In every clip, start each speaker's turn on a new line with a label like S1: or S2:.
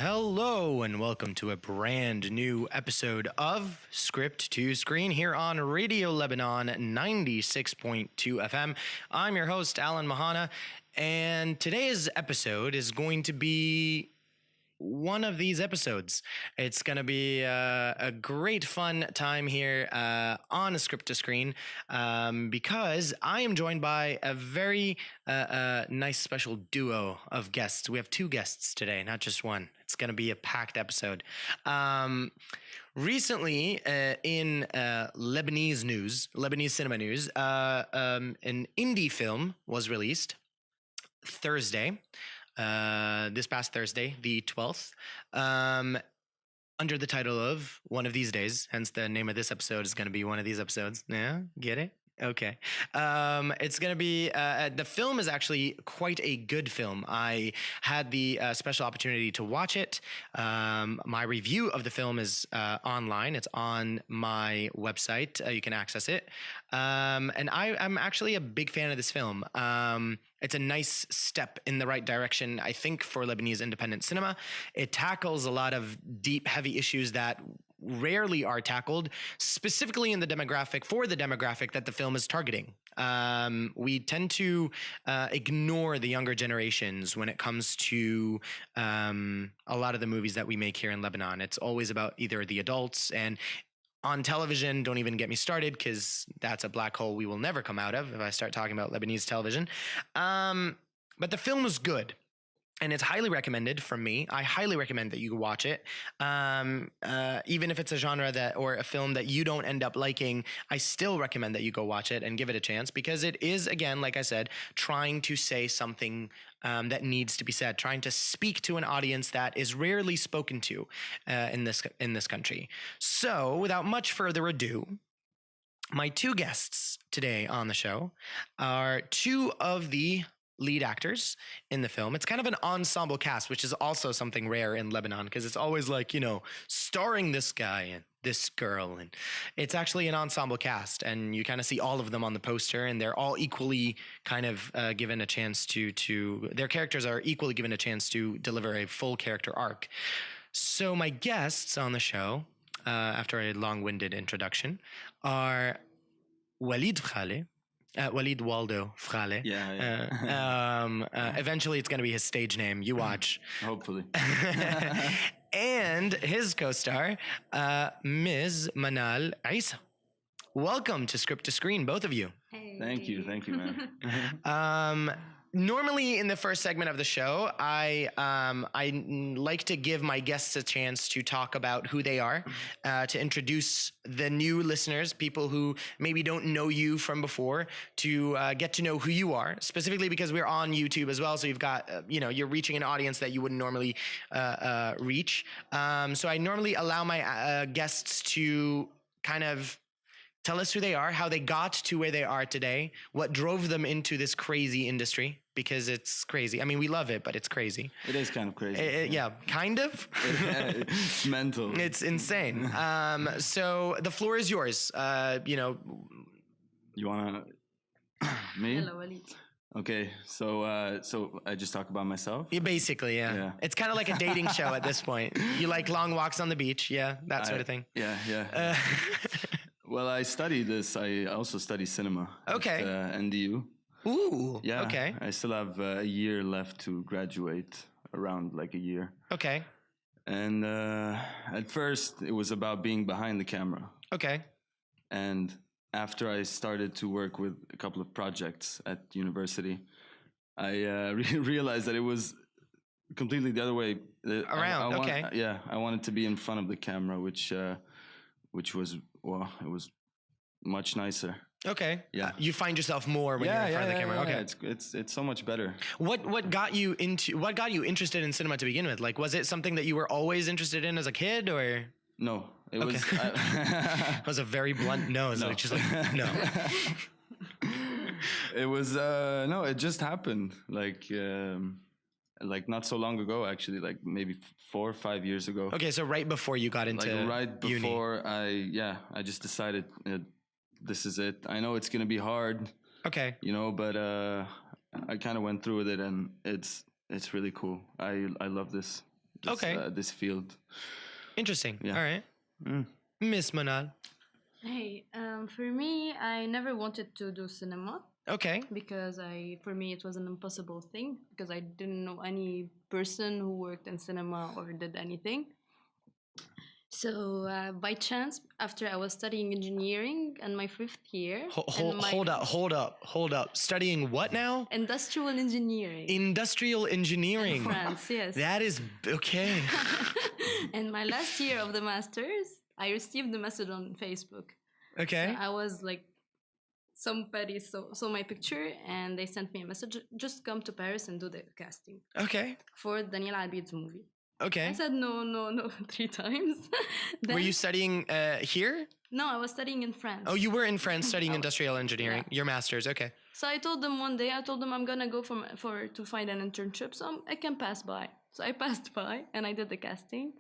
S1: Hello and welcome to a brand new episode of Script to Screen here on Radio Lebanon 96.2 FM. I'm your host, Alan Mehanna, and today's episode is going to be one of these episodes. It's going to be a great fun time here on a Script to Screen because I am joined by a very nice special duo of guests. We have two guests today, not just one. It's going to be a packed episode. Recently, in Lebanese cinema news, an indie film was released Thursday. This past Thursday, the 12th, under the title of One of These Days, hence the name of this episode is going to be One of These Episodes. Yeah, get it? Okay. It's going to be, the film is actually quite a good film. I had the special opportunity to watch it. My review of the film is online. It's on my website. You can access it. And I'm actually a big fan of this film. It's a nice step in the right direction, I think, for Lebanese independent cinema. It tackles a lot of deep, heavy issues that rarely are tackled, specifically in the demographic that the film is targeting. We tend to ignore the younger generations when it comes to a lot of the movies that we make here in Lebanon. It's always about either the adults, and on television, don't even get me started because that's a black hole we will never come out of if I start talking about Lebanese television. But the film is good. And it's highly recommended from me. I highly recommend that you watch it. Even if it's a genre or a film that you don't end up liking, I still recommend that you go watch it and give it a chance because it is, again, like I said, trying to say something that needs to be said, trying to speak to an audience that is rarely spoken to in this country. So, without much further ado, my two guests today on the show are two of the lead actors in the film. It's kind of an ensemble cast, which is also something rare in Lebanon because it's always like, starring this guy and this girl. And it's actually an ensemble cast, and you kind of see all of them on the poster, and they're all equally kind of given a chance to their characters are equally given a chance to deliver a full character arc. So my guests on the show, after a long-winded introduction, are Walid Feghaly. Walid Waldo Feghaly. Eventually, it's going to be his stage name. You watch.
S2: Hopefully.
S1: And his co-star, Ms. Manal Issa. Welcome to Script to Screen, both of you.
S3: Hey.
S2: Thank you, man.
S1: Normally, in the first segment of the show, I like to give my guests a chance to talk about who they are, to introduce the new listeners, people who maybe don't know you from before, to get to know who you are, specifically because we're on YouTube as well. So you've got, you're reaching an audience that you wouldn't normally reach. So I normally allow my guests to kind of tell us who they are, how they got to where they are today, what drove them into this crazy industry, because it's crazy. I mean, we love it, but it's crazy.
S2: It is kind of crazy.
S1: Yeah, kind of.
S2: It's mental.
S1: It's insane. So the floor is yours.
S2: You want to... Me?
S3: Hello, Walid.
S2: Okay, so I just talk about myself?
S1: Yeah, basically, yeah. It's kind of like a dating show at this point. You like long walks on the beach, that sort of thing.
S2: Yeah. Well, I study this. I also study cinema.
S1: Okay.
S2: At NDU.
S1: Ooh.
S2: Yeah.
S1: Okay.
S2: I still have a year left to graduate, around like a year.
S1: Okay.
S2: And at first, it was about being behind the camera.
S1: Okay.
S2: And after I started to work with a couple of projects at university, I realized that it was completely the other way
S1: around. Okay.
S2: I wanted to be in front of the camera, which was, well, it was much nicer.
S1: Okay.
S2: Yeah.
S1: You find yourself more when you're in front of the camera. Okay.
S2: It's so much better.
S1: What got you interested in cinema to begin with? Like, was it something that you were always interested in as a kid, or?
S2: No, it was.
S1: It was a very blunt no. It's like, just like, no.
S2: It was no. It just happened. Like not so long ago, actually, like maybe 4 or 5 years ago.
S1: Okay, so right before you got into
S2: like right before
S1: uni.
S2: I just decided this is it. I know it's gonna be hard.
S1: Okay.
S2: But I kind of went through with it, and it's really cool. I love this. this field.
S1: Interesting.
S2: Yeah.
S1: All right.
S2: Mm.
S1: Miss Manal.
S3: Hey, for me, I never wanted to do cinema
S1: Okay.
S3: because for me, it was an impossible thing because I didn't know any person who worked in cinema or did anything. So by chance, after I was studying engineering in my 5th year,
S1: Hold up. Studying what now?
S3: Industrial engineering.
S1: Industrial engineering.
S3: In France, yes.
S1: That is okay.
S3: In my last year of the masters, I received a message on Facebook.
S1: Okay.
S3: So I was like, somebody saw my picture and they sent me a message. Just come to Paris and do the casting
S1: Okay.
S3: for Daniel Albid's movie.
S1: Okay.
S3: I said no 3 times.
S1: Were you studying here?
S3: No, I was studying in France.
S1: Oh, you were in France studying industrial engineering.
S3: Yeah.
S1: Your master's. Okay.
S3: So I told them one day, I'm gonna go to find an internship, so I can pass by. So I passed by and I did the casting.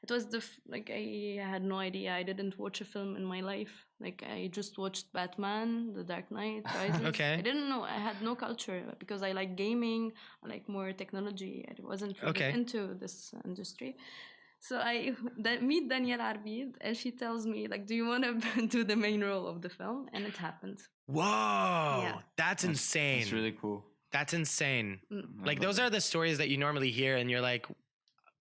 S3: It was I had no idea. I didn't watch a film in my life. Like I just watched Batman, The Dark Knight Rises.
S1: Okay.
S3: I didn't know. I had no culture because I like gaming. I like more technology. I wasn't really into this industry. So I meet Danielle Arbid and she tells me like, do you want to do the main role of the film? And it happened.
S1: Whoa.
S3: Yeah.
S1: That's insane.
S2: It's really cool.
S1: That's insane. Like those are the stories that you normally hear and you're like,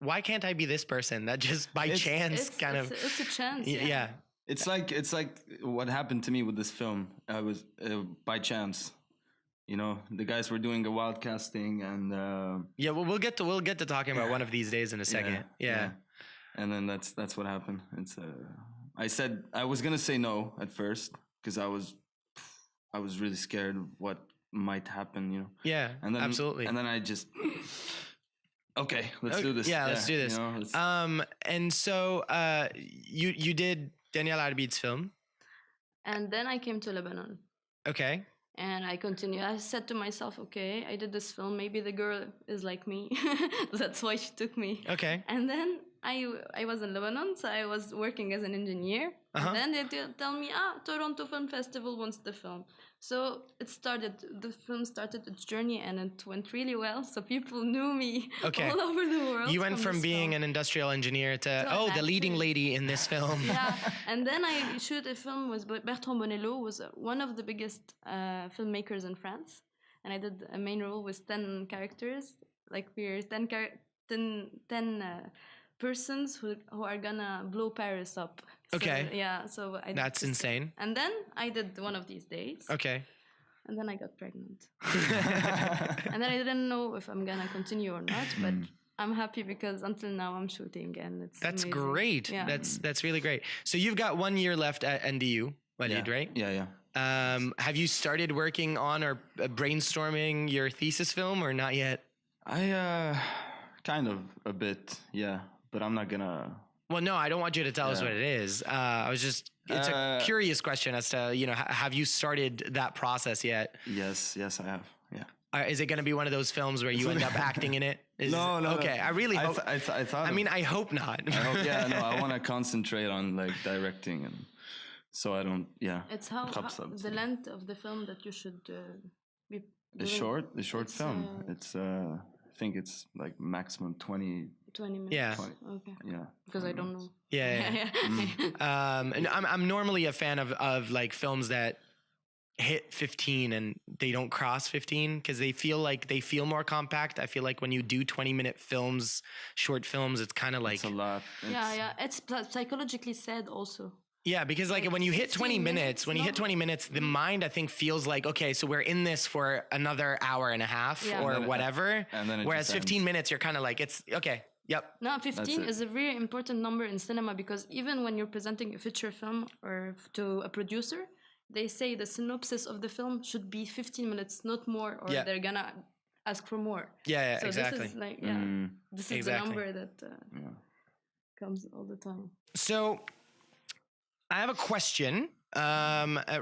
S1: why can't I be this person? That just by chance kind of.
S3: It's a chance.
S1: Yeah.
S2: It's like what happened to me with this film. I was by chance. You know, the guys were doing a wild casting, and
S1: yeah, well, we'll get to talking about one of these days in a second. Yeah.
S2: And then that's what happened. It's I said I was gonna say no at first because I was really scared of what might happen. You know.
S1: Yeah.
S2: And then,
S1: absolutely.
S2: And then I just. Okay, let's do this.
S1: Yeah, let's do this.
S2: You know,
S1: and so you did Daniel Arbid's film,
S3: and then I came to Lebanon.
S1: Okay.
S3: And I continued. I said to myself, okay, I did this film. Maybe the girl is like me. That's why she took me.
S1: Okay.
S3: And then I was in Lebanon, so I was working as an engineer. And then they tell me, Toronto Film Festival wants the film. So the film started its journey and it went really well. So people knew me all over the world.
S1: You went from being an industrial engineer to the leading lady in this film.
S3: Yeah, and then I shoot a film with Bertrand Bonello, was one of the biggest filmmakers in France. And I did a main role with 10 characters. Like we're 10 persons who are gonna blow Paris up.
S1: Okay.
S3: So, yeah, so
S1: that's insane.
S3: And then I did one of these days.
S1: Okay.
S3: And then I got pregnant. And then I didn't know if I'm gonna continue or not, but I'm happy because until now I'm shooting and
S1: that's
S3: amazing.
S1: Great. Yeah. That's really great. So you've got 1 year left at NDU, Walid, right?
S2: Yeah.
S1: Have you started working on or brainstorming your thesis film or not yet?
S2: I kind of a bit, yeah. But I'm not gonna.
S1: Well, no, I don't want you to tell us what it is. I was just, it's a curious question as to, have you started that process yet?
S2: Yes, I have. Yeah.
S1: Is it going to be one of those films where you end up acting in it?
S2: No.
S1: Okay, I really hope.
S2: I thought.
S1: I hope not.
S2: I want to concentrate on like directing and so I don't. Yeah.
S3: It's how the length of the film that you should be.
S2: The short film. It's. I think it's like maximum 20
S3: minutes.
S1: Yeah.
S3: Okay.
S2: Yeah.
S3: Because I don't know.
S1: Yeah. And I'm normally a fan of like films that hit 15 and they don't cross 15 because they feel more compact. I feel like when you do 20-minute films, short films, it's kind of like
S2: it's a lot.
S3: It's psychologically sad also.
S1: Yeah, because like when you hit 20 minutes, the mind I think feels like, okay, so we're in this for another hour and a half or whatever.
S2: And then
S1: whereas 15 minutes, you're kind of like, it's okay. Yep.
S3: No, 15 is a very important number in cinema because even when you're presenting a feature film or to a producer, they say the synopsis of the film should be 15 minutes, not more, or they're gonna ask for more.
S1: Yeah,
S3: so
S1: exactly.
S3: This is like, this is the number that comes all the time.
S1: So I have a question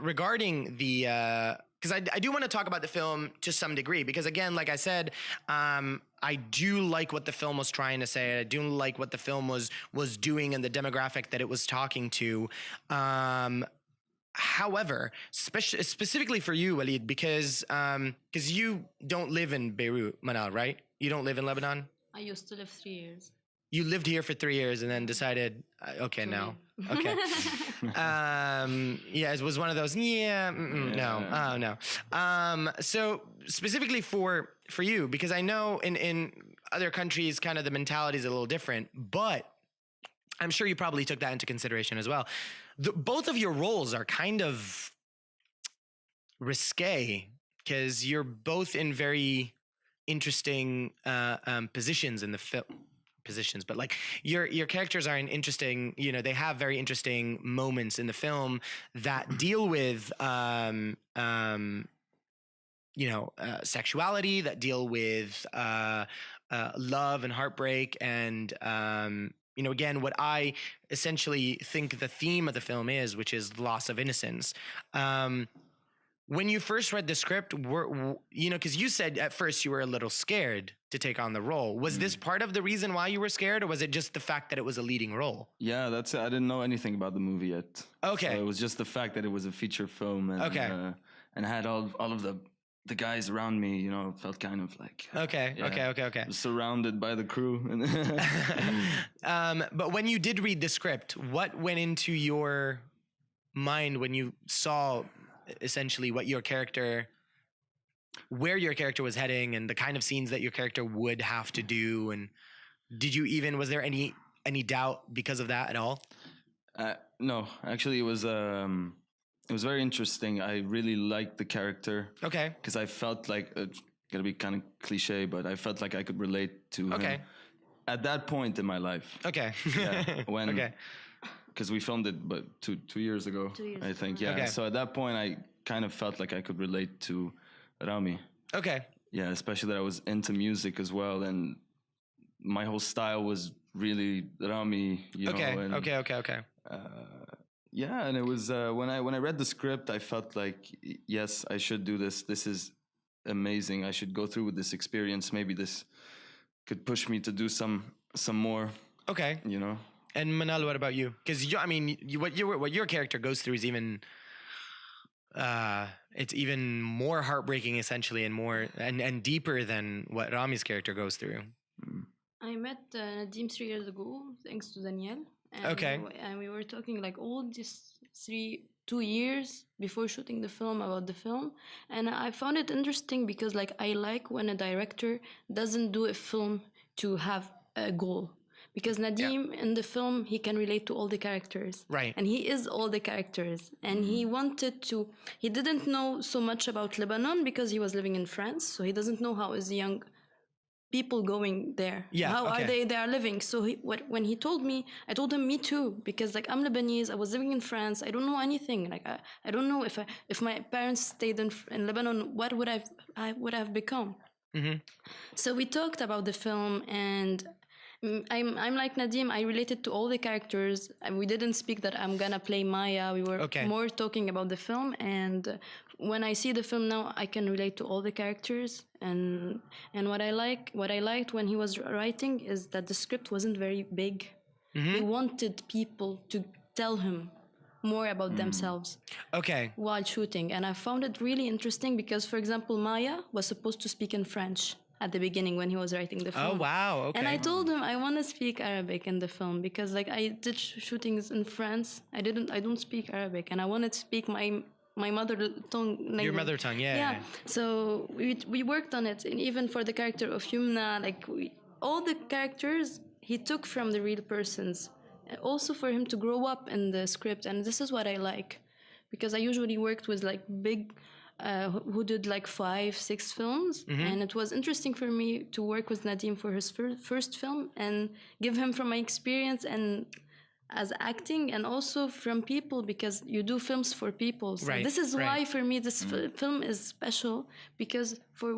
S1: regarding the, because I do want to talk about the film to some degree, because again, like I said, I do like what the film was trying to say. I do like what the film was doing and the demographic that it was talking to. However, specifically for you, Walid, because you don't live in Beirut, Manal, right? You don't live in Lebanon?
S3: I used to live 3 years.
S1: you lived here for 3 years and then decided, okay,
S3: To
S1: no.
S3: leave.
S1: Okay. Yeah, it was one of those, no, oh, no. So specifically for you, because I know in other countries, kind of the mentality is a little different, but I'm sure you probably took that into consideration as well. Both of your roles are kind of risque because you're both in very interesting positions in the film. Positions, but like your characters are in interesting, they have very interesting moments in the film that deal with sexuality, that deal with love and heartbreak, and again, what I essentially think the theme of the film is, which is loss of innocence. When you first read the script, because you said at first you were a little scared to take on the role. Was this part of the reason why you were scared, or was it just the fact that it was a leading role?
S2: Yeah, that's it. I didn't know anything about the movie yet.
S1: Okay.
S2: So it was just the fact that it was a feature film, and and I had all of the guys around me, felt kind of like
S1: okay.
S2: surrounded by the crew.
S1: But when you did read the script, what went into your mind when you saw essentially where your character was heading and the kind of scenes that your character would have to do? And was there any doubt because of that at all?
S2: No, actually it was very interesting. I really liked the character.
S1: Okay.
S2: Because I felt like, it's gonna be kind of cliche, but I felt like I could relate to him at that point in my life.
S1: Okay.
S2: Yeah. Because we filmed it, but 2 years ago,
S3: 2 years
S2: I think.
S3: ago.
S2: Yeah.
S1: Okay.
S2: So at that point, I kind of felt like I could relate to Rami.
S1: Okay.
S2: Yeah, especially that I was into music as well, and my whole style was really Rami.
S1: Okay.
S2: And,
S1: Okay.
S2: yeah, and it was when I read the script, I felt like yes, I should do this. This is amazing. I should go through with this experience. Maybe this could push me to do some more.
S1: Okay. And Manal, what about you? Because what your character goes through is even it's even more heartbreaking, essentially, and more and deeper than what Rami's character goes through.
S3: I met Nadim 3 years ago, thanks to Daniel. And
S1: Okay.
S3: And we were talking like all these 2 years before shooting the film about the film. And I found it interesting because like I like when a director doesn't do a film to have a goal. Because Nadim in the film, he can relate to all the characters.
S1: Right.
S3: And he is all the characters. And he didn't know so much about Lebanon because he was living in France. So he doesn't know how is the young people going there.
S1: Yeah,
S3: How
S1: okay.
S3: are they are living. So when he told me, I told him, me too. Because like I'm Lebanese, I was living in France. I don't know anything. Like I don't know if my parents stayed in Lebanon, what would I would have become.
S1: Mm-hmm.
S3: So we talked about the film, and I'm like Nadim. I related to all the characters, and we didn't speak that I'm gonna play Maya. We were more talking about the film, and when I see the film now, I can relate to all the characters. And what I liked when he was writing is that the script wasn't very big. Mm-hmm. He wanted people to tell him more about themselves while shooting, and I found it really interesting because, for example, Maya was supposed to speak in French at the beginning when he was writing the film.
S1: Oh wow! Okay.
S3: And I told him I want to speak Arabic in the film because, like, I did shootings in France. I don't speak Arabic, and I wanted to speak my mother tongue language.
S1: Your mother tongue, yeah.
S3: So we worked on it, and even for the character of Yumna, like all the characters he took from the real persons. Also for him to grow up in the script, and this is what I like, because I usually worked with like big who did like 5-6 films, and it was interesting for me to work with Nadim for his first film and give him from my experience and as acting, and also from people, because you do films for people. So this is why for me this film is special, because for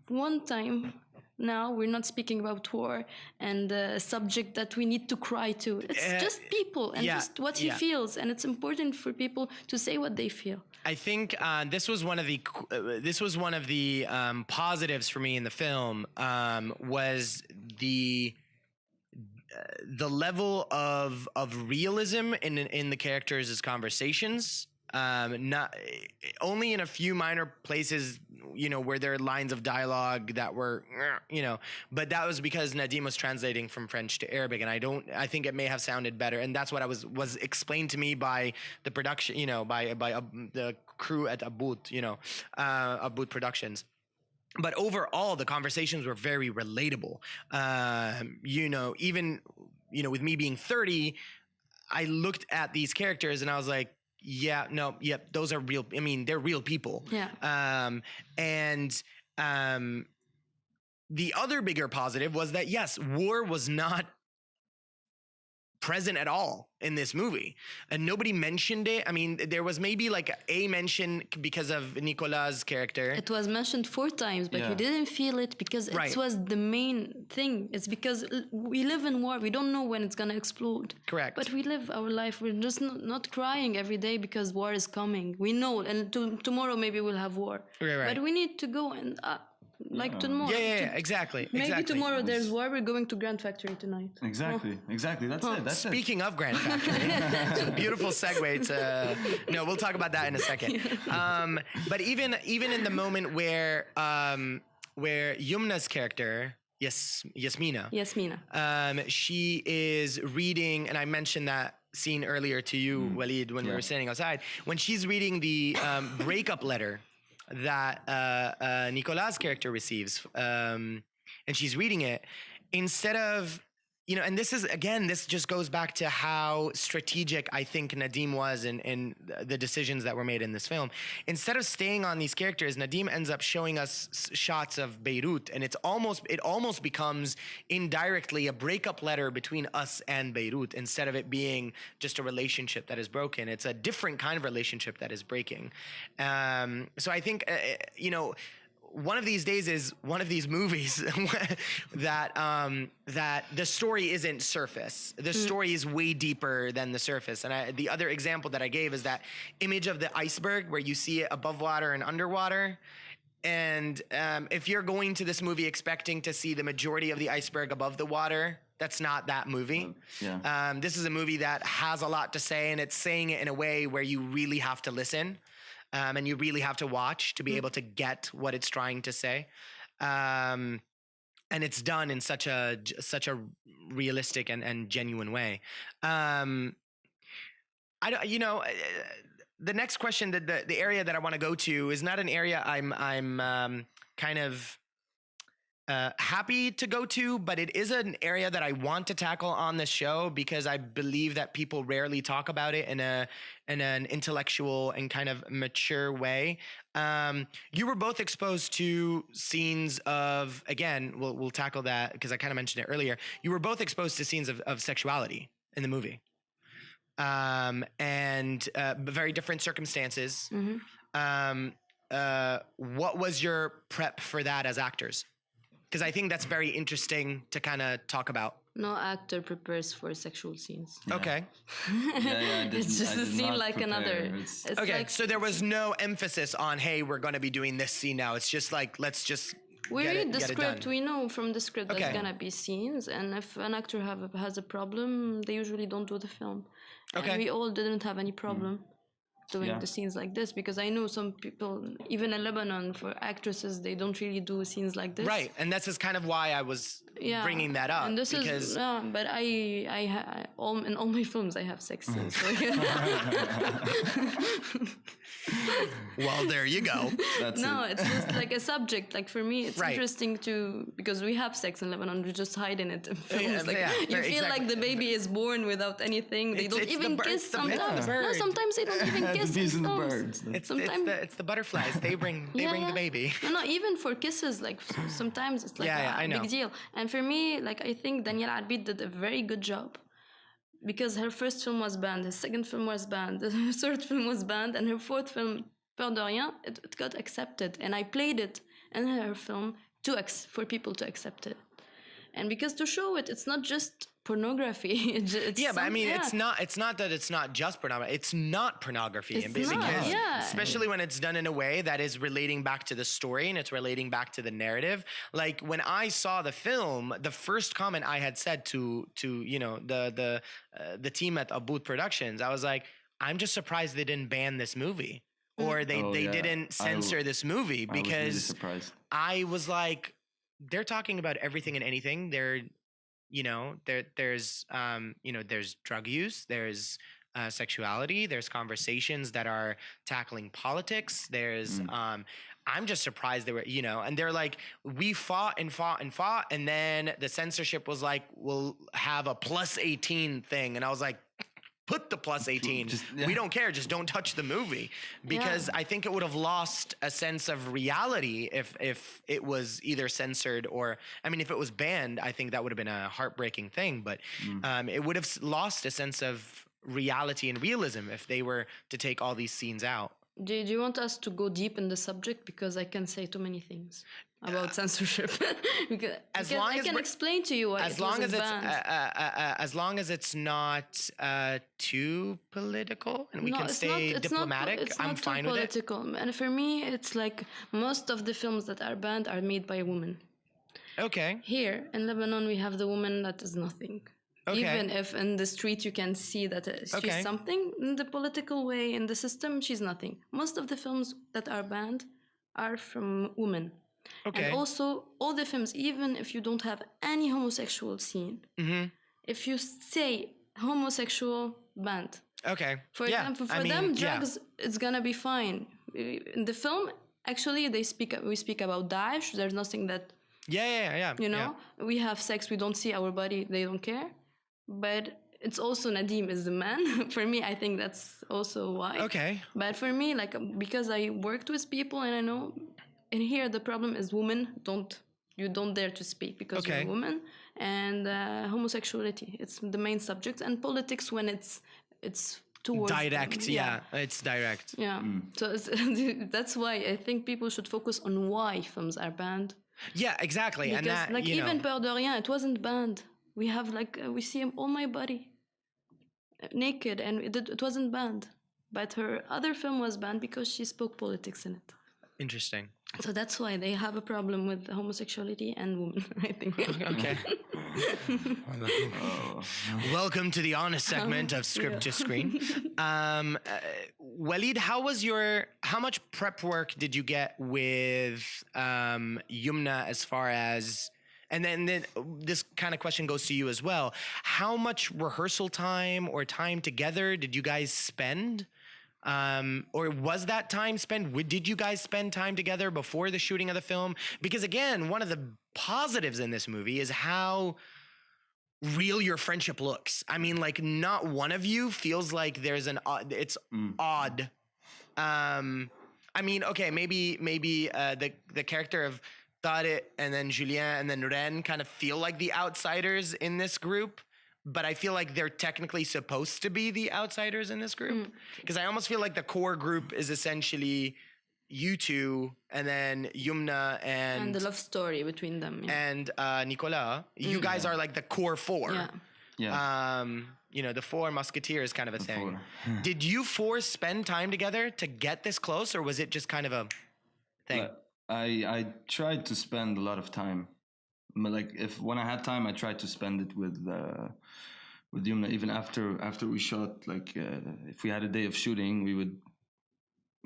S3: one time now we're not speaking about war and a subject that we need to cry to. It's just people and just what he feels, and it's important for people to say what they feel.
S1: I think this was one of the positives for me in the film, was the level of realism in the characters' conversations. Not only in a few minor places, were there lines of dialogue that were, but that was because Nadim was translating from French to Arabic, and I think it may have sounded better, and that's what I was explained to me by the production, by the crew at Aboud, Aboud Productions. But overall, the conversations were very relatable. Even with me being 30, I looked at these characters and I was like, yeah, no, yep, those are real. I mean, they're real people.
S3: Yeah.
S1: The other bigger positive was that, yes, war was not present at all in this movie, and nobody mentioned it. I mean, there was maybe like a mention because of Nicolas' character.
S3: It was mentioned 4 times, but we didn't feel it because it was the main thing. It's because we live in war. We don't know when it's gonna explode.
S1: Correct.
S3: But we live our life. We're just not crying every day because war is coming. We know, and tomorrow maybe we'll have war.
S1: Right.
S3: But we need to go and tomorrow.
S1: Yeah, exactly.
S3: Maybe tomorrow there's war. We're going to Grand Factory tonight.
S2: Exactly. That's it.
S1: Speaking of Grand Factory, it's a beautiful segue to. No, we'll talk about that in a second. But even in the moment where Yumna's character, Yasmina, she is reading, and I mentioned that scene earlier to you, Walid, when we were standing outside, when she's reading the breakup letter that Nicolas' character receives, and she's reading it, instead of, and this just goes back to how strategic I think Nadim was in the decisions that were made in this film. Instead of staying on these characters, Nadim ends up showing us shots of Beirut, and it almost becomes indirectly a breakup letter between us and Beirut, instead of it being just a relationship that is broken. It's a different kind of relationship that is breaking. So I think, one of these days is one of these movies that the story isn't surface. The story is way deeper than the surface. And the other example that I gave is that image of the iceberg where you see it above water and underwater. And if you're going to this movie expecting to see the majority of the iceberg above the water, that's not that movie. This is a movie that has a lot to say, and it's saying it in a way where you really have to listen. And you really have to watch to be able to get what it's trying to say, and it's done in such a realistic and genuine way. The next question, the area that I want to go to is not an area I'm kind of happy to go to, but it is an area that I want to tackle on this show because I believe that people rarely talk about it in an intellectual and kind of mature way. You were both exposed to scenes of, again, we'll tackle that because I kind of mentioned it earlier. You were both exposed to scenes of sexuality in the movie, and very different circumstances. What was your prep for that as actors? Because I think that's very interesting to kind of talk about.
S3: No actor prepares for sexual scenes.
S1: Yeah. Okay.
S3: It's just a scene like another.
S1: Okay, so there was no emphasis on, hey, we're going to be doing this scene now. It's just like, let's just
S3: we read the script. We know from the script there's going to be scenes. And if an actor has a problem, they usually don't do the film. Okay. And we all didn't have any problem doing the scenes like this, because I know some people, even in Lebanon, for actresses, they don't really do scenes like this.
S1: Right, and this is kind of why I was bringing that up.
S3: And this is, but in all my films, I have sex scenes. So
S1: well, there you go.
S3: It's just like a subject. Like for me, it's interesting because we have sex in Lebanon, we just hide in it in films. You feel like the baby is born without anything. They don't even kiss sometimes. No, sometimes they don't even kiss.
S2: The bees and the birds.
S1: It's the butterflies. They bring the baby.
S3: No, even for kisses, like sometimes it's like a big deal. And for me, like I think Danielle Arbid did a very good job, because her first film was banned, her second film was banned, her third film was banned, and her fourth film, Peur de Rien, it got accepted, and I played it in her film for people to accept it. And because to show it, it's not just pornography.
S1: But I mean, it's not that it's not just pornography. It's not pornography. Especially when it's done in a way that is relating back to the story and it's relating back to the narrative. Like when I saw the film, the first comment I had said to the team at Aboud Productions, I was like, I'm just surprised they didn't ban this movie. or they
S2: Oh, yeah.
S1: didn't censor this movie,
S2: I was really
S1: because
S2: surprised.
S1: I was like, they're talking about everything and anything. There's there's drug use, there's sexuality, there's conversations that are tackling politics. There's I'm just surprised they were, and they're like, we fought and fought and fought, and then the censorship was like, we'll have a +18 thing, and I was like, put the +18. We don't care. Just don't touch the movie, because I think it would have lost a sense of reality if it was either censored or, I mean, if it was banned, I think that would have been a heartbreaking thing. But it would have lost a sense of reality and realism if they were to take all these scenes out.
S3: Do you want us to go deep in the subject? Because I can say too many things about censorship. because
S1: long
S3: I
S1: as
S3: can
S1: we're-
S3: explain to you why
S1: As
S3: it
S1: long
S3: wasn't
S1: as it's
S3: banned.
S1: as long as it's not too political and we can stay diplomatic,
S3: it's
S1: I'm
S3: not
S1: fine
S3: too
S1: with it.
S3: political. And for me, it's like most of the films that are banned are made by women.
S1: Okay.
S3: Here in Lebanon, we have the woman that is nothing.
S1: Okay.
S3: Even if in the street you can see that she's
S1: Okay.
S3: something, in the political way, in the system, she's nothing. Most of the films that are banned are from women.
S1: Okay.
S3: And also, all the films, even if you don't have any homosexual scene, if you say homosexual, banned.
S1: Okay.
S3: For
S1: Yeah.
S3: example, for
S1: I mean,
S3: them,
S1: yeah.
S3: drugs, it's gonna be fine. In the film, actually, we speak about Daesh. There's nothing that,
S1: Yeah.
S3: we have sex, we don't see our body, they don't care. But it's also Nadim is the man. For me, I think that's also why.
S1: Okay.
S3: But for me, like, because I worked with people and I know, and here the problem is women you don't dare to speak because you're a woman, and homosexuality. It's the main subject, and politics when it's towards
S1: Direct.
S3: them.
S1: Yeah. It's direct.
S3: Yeah. So that's why I think people should focus on why films are banned.
S1: Yeah, exactly.
S3: Because,
S1: And that,
S3: like, even Peur de Rien, it wasn't banned. We have, like, we see all my body naked, and it wasn't banned. But her other film was banned because she spoke politics in it.
S1: Interesting.
S3: So that's why they have a problem with homosexuality and women, I think.
S1: Okay. Welcome to the honest segment of Script to Screen. Walid, how much prep work did you get with Yumna, as far as, and then this kind of question goes to you as well. How much rehearsal time or time together did you guys spend? Or was that time spent? Did you guys spend time together before the shooting of the film? Because again, one of the positives in this movie is how real your friendship looks. I mean, like, not one of you feels like there's it's odd. I mean, okay, maybe the character of Tariq and then Julien and then Ren kind of feel like the outsiders in this group. But I feel like they're technically supposed to be the outsiders in this group. Because I almost feel like the core group is essentially you two, and then Yumna
S3: And the love story between them. Yeah.
S1: and Nicolas. You guys are like the core four.
S3: Yeah.
S1: The four musketeers kind of a thing.
S2: four.
S1: Did you four spend time together to get this close, or was it just kind of a thing?
S2: I tried to spend a lot of time. Like, when I had time, I tried to spend it with Yumna. Even after we shot, like, if we had a day of shooting, we would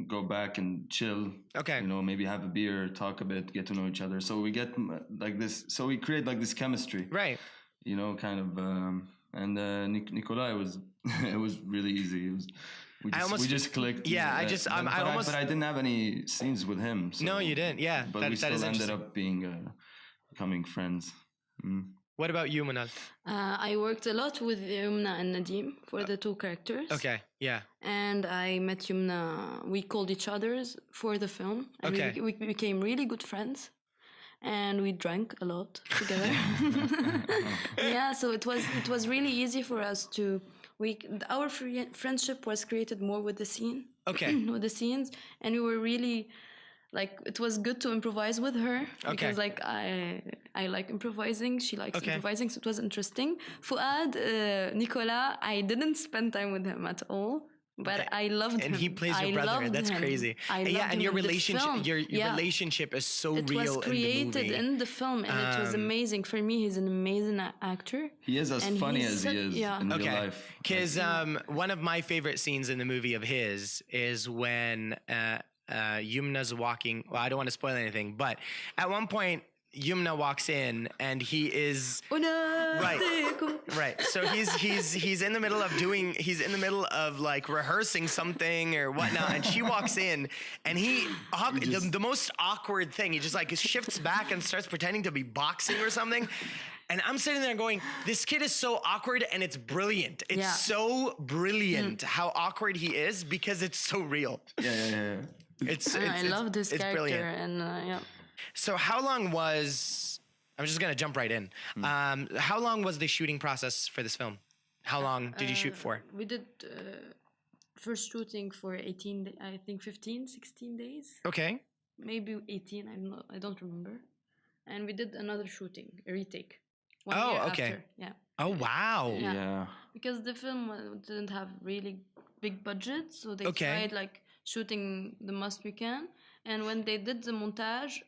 S2: go back and chill.
S1: Okay.
S2: Maybe have a beer, talk a bit, get to know each other. So we get like this. So we create like this chemistry.
S1: Right.
S2: Kind of. And Nicolas, it was really easy. It was. We just clicked.
S1: Yeah,
S2: but I didn't have any scenes with him. So,
S1: No, you didn't. Yeah,
S2: but we still ended up becoming friends.
S1: What about you, Manal?
S3: I worked a lot with Yumna and Nadim for the two characters.
S1: Okay, yeah.
S3: And I met Yumna. We called each other for the film. And
S1: Okay.
S3: we became really good friends. And we drank a lot together. Yeah, so it was really easy for us to. Our friendship was created more with the scene.
S1: Okay.
S3: With the scenes, and we were really. Like, it was good to improvise with her because, like, I like improvising. She likes improvising, so it was interesting. Fuad, Nicolas, I didn't spend time with him at all. But I loved him.
S1: And he plays
S3: I
S1: your brother.
S3: loved
S1: That's
S3: him.
S1: crazy.
S3: I
S1: And
S3: loved
S1: and
S3: him
S1: your
S3: in the
S1: relationship,
S3: film.
S1: your
S3: Yeah.
S1: relationship is so
S3: It
S1: real
S3: was created
S1: in the movie.
S3: in the film, and it was amazing. For me, he's an amazing actor.
S2: He is as
S3: And
S2: funny
S3: he's
S2: as he is
S3: yeah.
S2: in real
S1: Okay,
S2: life.
S1: because one of my favorite scenes in the movie of his is when Yumna's walking. Well, I don't want to spoil anything, but at one point, Yumna walks in and he is right. So he's in the middle of like rehearsing something or whatnot, and she walks in and the most awkward thing. He just like shifts back and starts pretending to be boxing or something. And I'm sitting there going, this kid is so awkward and it's brilliant. It's so brilliant how awkward he is because it's so real.
S2: Yeah.
S3: I love this character,
S1: brilliant.
S3: and yeah.
S1: So how long was, I'm just going to jump right in. How long was the shooting process for this film? How long did you shoot for?
S3: We did first shooting for 18, I think 15, 16 days.
S1: Okay.
S3: Maybe 18, I don't remember. And we did another shooting, a retake.
S1: Oh,
S3: year
S1: okay.
S3: After. Yeah.
S1: Oh, wow.
S2: Yeah.
S3: Because the film didn't have really big budget, so they tried like shooting the most we can. And when they did the montage,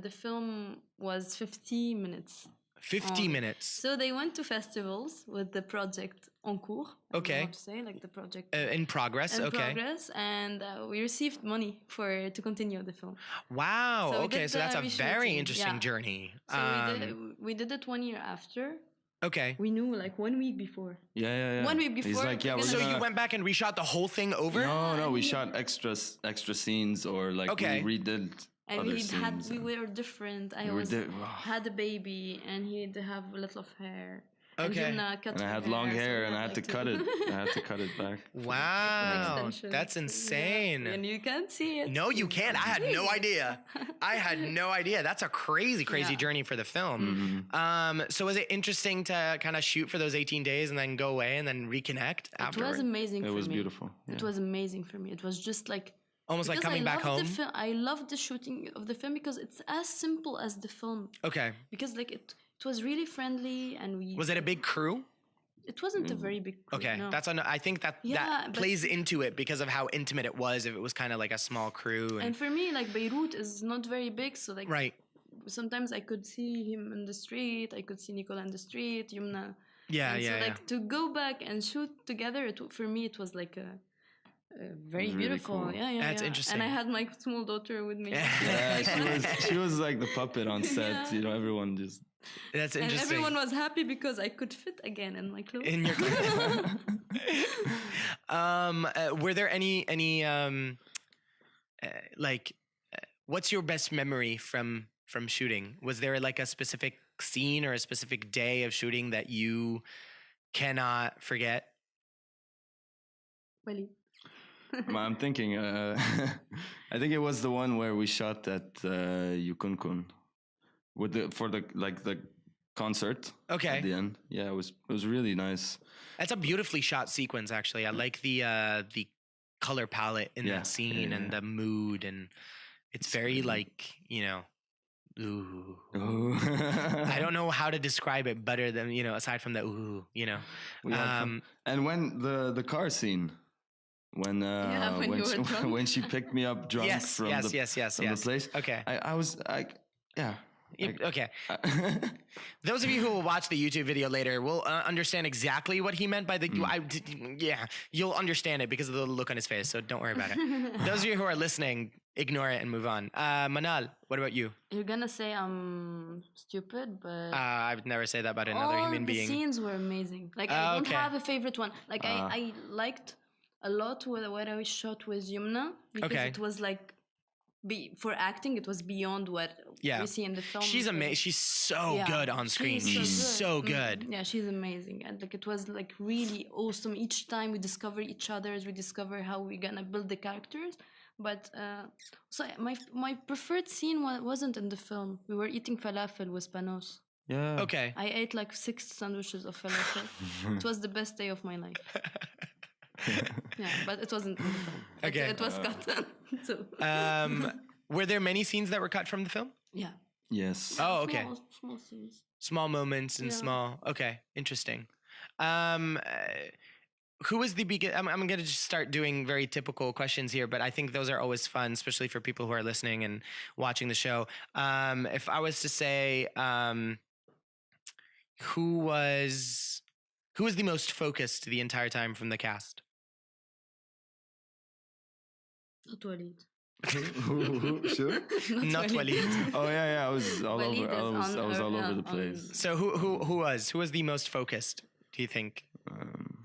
S3: the film was 50 minutes.
S1: 50 minutes.
S3: So they went to festivals with the project en cours. I don't know how to say, like the project
S1: in progress.
S3: in progress, and we received money to continue the film.
S1: Wow.
S3: So
S1: okay, so that's a very interesting
S3: yeah.
S1: journey.
S3: So we did it 1 year after.
S1: Okay.
S3: We knew like 1 week before.
S2: Yeah.
S3: 1 week before.
S2: He's like, yeah,
S1: So you went back and reshot the whole thing over?
S2: No, we shot extra scenes or like we redid.
S3: And we were different. I had a baby, and he'd have a little of hair.
S1: Okay.
S3: And
S2: I had long hair, and I had to cut it. I had to cut it back.
S1: Wow, that's insane.
S3: Yeah. And you can't see it.
S1: No, you can't. I had no idea. That's a crazy journey for the film. So was it interesting to kind of shoot for those 18 days and then go away and then reconnect afterwards?
S3: It was amazing for me.
S2: It was beautiful. Yeah.
S3: It was amazing for me. It was just like...
S1: Almost like coming back home?
S3: I loved the shooting of the film because it's as simple as the film.
S1: Okay.
S3: Because like it was really friendly, and we...
S1: Was it a big crew?
S3: It wasn't a very big crew.
S1: Okay,
S3: no.
S1: I think that plays into it because of how intimate it was. If it was kind of like a small crew,
S3: and for me, like Beirut is not very big, so like sometimes I could see him in the street, I could see Nicola in the street, Yumna. Like to go back and shoot together, for me it was like a very
S2: really
S3: beautiful.
S2: cool.
S3: Yeah.
S1: That's interesting.
S3: And I had my small daughter with me.
S2: She was like the puppet on set. You know, everyone just.
S1: That's interesting.
S3: And everyone was happy because I could fit again in my clothes.
S1: In your clothes. Were there any what's your best memory from shooting? Was there like a specific scene or a specific day of shooting that you cannot forget?
S3: Walid.
S2: I'm thinking. I think it was the one where we shot at Yukunkun for the concert.
S1: Okay.
S2: At the end, yeah, it was really nice.
S1: That's a beautifully shot sequence, actually. I like the color palette in that scene and the mood, and it's very like, you know. Ooh. I don't know how to describe it better than, you know, aside from the ooh, you know.
S2: And when the car scene. When she picked me up drunk from the place.
S1: Okay.
S2: I was like, yeah.
S1: Okay. Those of you who will watch the YouTube video later will understand exactly what he meant by the. You'll understand it because of the look on his face. So don't worry about it. Those of you who are listening, ignore it and move on. Manal, what about you?
S3: You're gonna say I'm stupid, but
S1: I would never say that about another human being.
S3: The scenes were amazing. Like I don't have a favorite one. Like I liked a lot what I shot with Yumna because it was like. For acting, it was beyond what we see in the film.
S1: She's amazing. She's so good on screen. She's so good.
S3: Yeah, she's amazing. And like it was like really awesome. Each time we discover each other, we discover how we're gonna build the characters. But so my preferred scene wasn't in the film. We were eating falafel with panos.
S2: Yeah.
S1: Okay.
S3: I ate like 6 sandwiches of falafel. It was the best day of my life. Yeah, but it wasn't in the film.
S1: Okay.
S3: It was cut. So.
S1: Were there many scenes that were cut from the film?
S3: Yeah.
S2: Yes.
S1: Oh, okay.
S3: Small scenes.
S1: Small moments and small. Okay, interesting. who was the biggest? I'm going to just start doing very typical questions here, but I think those are always fun, especially for people who are listening and watching the show. If I was to say, who was the most focused the entire time from the cast?
S3: Not Walid.
S2: Sure.
S1: Not Walid.
S2: Oh yeah. I was all
S3: Walid
S2: over.
S3: is
S2: I was all over the
S3: on-
S2: place.
S1: So who was the most focused? Do you think?